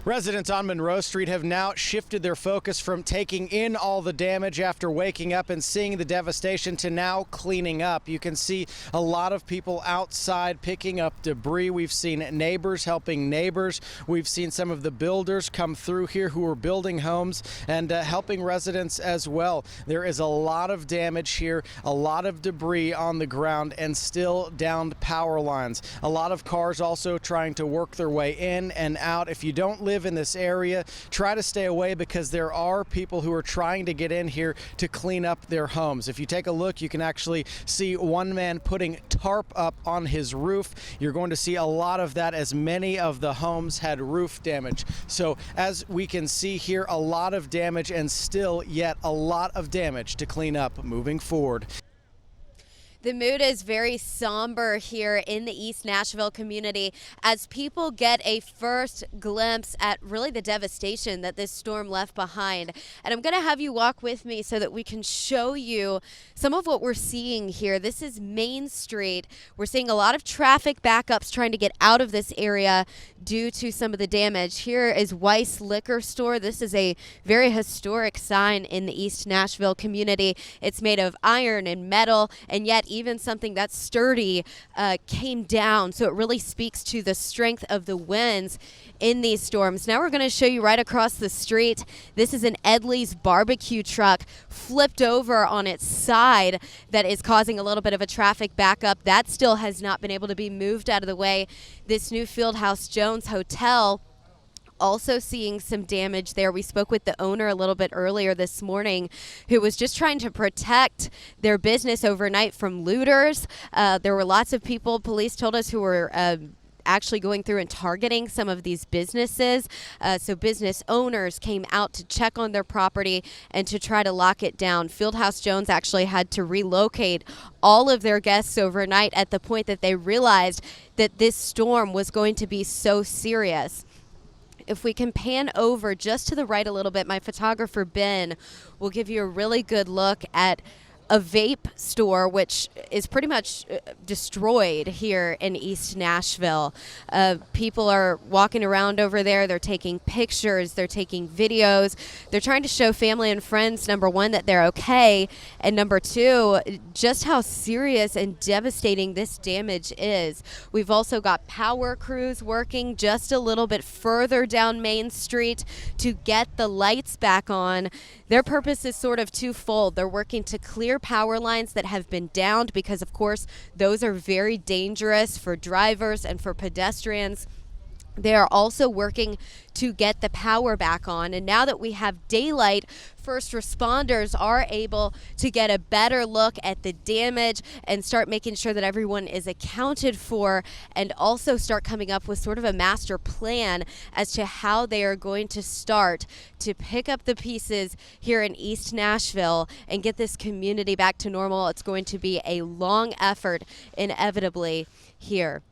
Residents on Monroe Street have now shifted their focus from taking in all the damage after waking up and seeing the devastation to now cleaning up. You can see a lot of people outside picking up debris. We've seen neighbors helping neighbors. We've seen some of the builders come through here who are building homes and helping residents as well. There is a lot of damage here, a lot of debris on the ground, and still downed power lines. A lot of cars also trying to work their way in and out. If you don't live in this area, try to stay away because there are people who are trying to get in here to clean up their homes. If you take a look, you can actually see one man putting tarp up on his roof. You're going to see a lot of that as many of the homes had roof damage. So as we can see here, a lot of damage and still yet a lot of damage to clean up moving forward. The mood is very somber here in the East Nashville community as people get a first glimpse at really the devastation that this storm left behind. And I'm going to have you walk with me so that we can show you some of what we're seeing here. This is Main Street. We're seeing a lot of traffic backups trying to get out of this area due to some of the damage. Here is Weiss Liquor Store. This is a very historic sign in the East Nashville community. It's made of iron and metal, and yet even something that's sturdy came down. So it really speaks to the strength of the winds in these storms. Now we're going to show you right across the street. This is an Edley's barbecue truck flipped over on its side that is causing a little bit of a traffic backup. That still has not been able to be moved out of the way. This new Fieldhouse Jones Hotel also seeing some damage there. We spoke with the owner a little bit earlier this morning who was just trying to protect their business overnight from looters. There were lots of people, police told us, who were actually going through and targeting some of these businesses. So business owners came out to check on their property and to try to lock it down. Fieldhouse Jones actually had to relocate all of their guests overnight at the point that they realized that this storm was going to be so serious. If we can pan over just to the right a little bit, my photographer Ben will give you a really good look at a vape store, which is pretty much destroyed here in East Nashville. People are walking around over there. They're taking pictures. They're taking videos. They're trying to show family and friends, number one, that they're okay, and number two, just how serious and devastating this damage is. We've also got power crews working just a little bit further down Main Street to get the lights back on. Their purpose is sort of twofold. They're working to clear power lines that have been downed because, of course, those are very dangerous for drivers and for pedestrians. They are also working to get the power back on. And now that we have daylight, first responders are able to get a better look at the damage and start making sure that everyone is accounted for, and also start coming up with sort of a master plan as to how they are going to start to pick up the pieces here in East Nashville and get this community back to normal. It's going to be a long effort, inevitably, here.